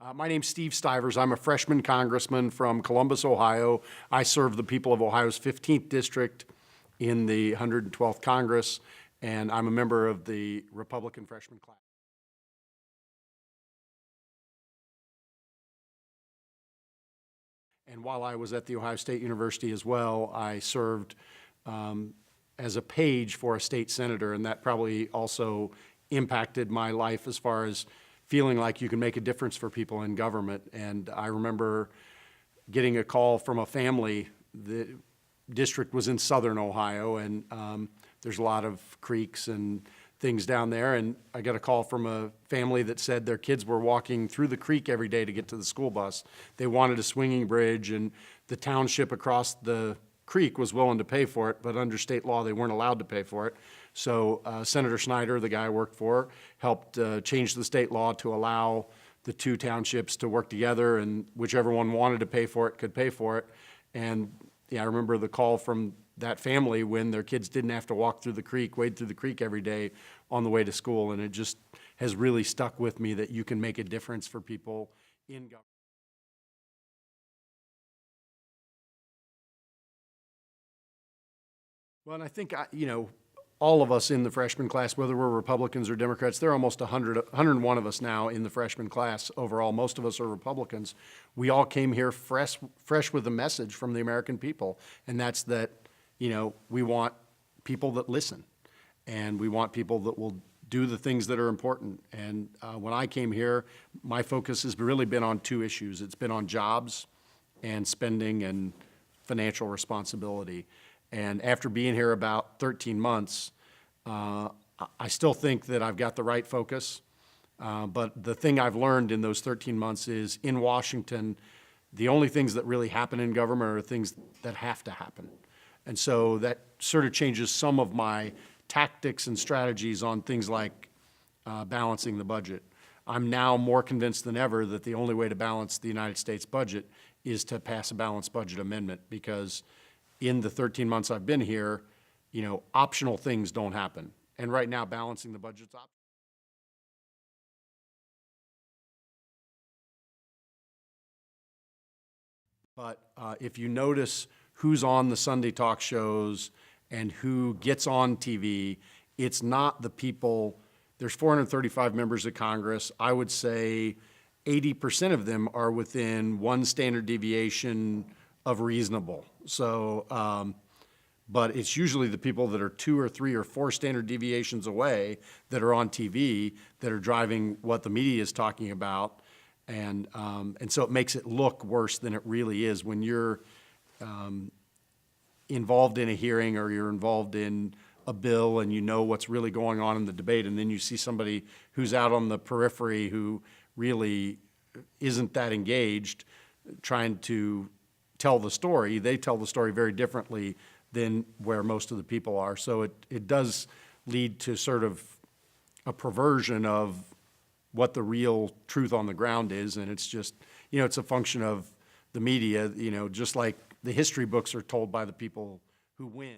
My name's Steve Stivers. I'm a freshman congressman from Columbus, Ohio. I serve the people of Ohio's 15th district in the 112th Congress, and I'm a member of the Republican freshman class. And while I was at the Ohio State University as well, I served as a page for a state senator, and that probably also impacted my life as far as feeling like you can make a difference for people in government. And I remember getting a call from a family. The district was in southern Ohio, and there's a lot of creeks and things down there. And I got a call from a family that said their kids were walking through the creek every day to get to the school bus. They wanted a swinging bridge, and the township across the creek was willing to pay for it, but under state law, they weren't allowed to pay for it. So Senator Snyder, the guy I worked for, helped change the state law to allow the two townships to work together, and whichever one wanted to pay for it could pay for it. And yeah, I remember the call from that family when their kids didn't have to walk through the creek, wade through the creek every day on the way to school. And it just has really stuck with me that you can make a difference for people in government. Well, and I think, all of us in the freshman class, whether we're Republicans or Democrats, there are almost 101 of us now in the freshman class overall. Most of us are Republicans. We all came here fresh with a message from the American people, and that's that, we want people that listen, and we want people that will do the things that are important. And when I came here, my focus has really been on two issues. It's been on jobs and spending and financial responsibility. And after being here about 13 months, I still think that I've got the right focus. But the thing I've learned in those 13 months is in Washington, the only things that really happen in government are things that have to happen. And so that sort of changes some of my tactics and strategies on things like balancing the budget. I'm now more convinced than ever that the only way to balance the United States budget is to pass a balanced budget amendment, because in the 13 months I've been here, optional things don't happen. And right now, balancing the budget's optional. But if you notice who's on the Sunday talk shows and who gets on TV, it's not the people. There's 435 members of Congress. I would say 80% of them are within one standard deviation of reasonable. So, but it's usually the people that are 2 or 3 or 4 standard deviations away that are on TV that are driving what the media is talking about. And so it makes it look worse than it really is when you're involved in a hearing or you're involved in a bill and you know what's really going on in the debate, and then you see somebody who's out on the periphery who really isn't that engaged trying to tell the story. They tell the story very differently than where most of the people are. So it does lead to sort of a perversion of what the real truth on the ground is. And it's just, it's a function of the media, just like the history books are told by the people who win.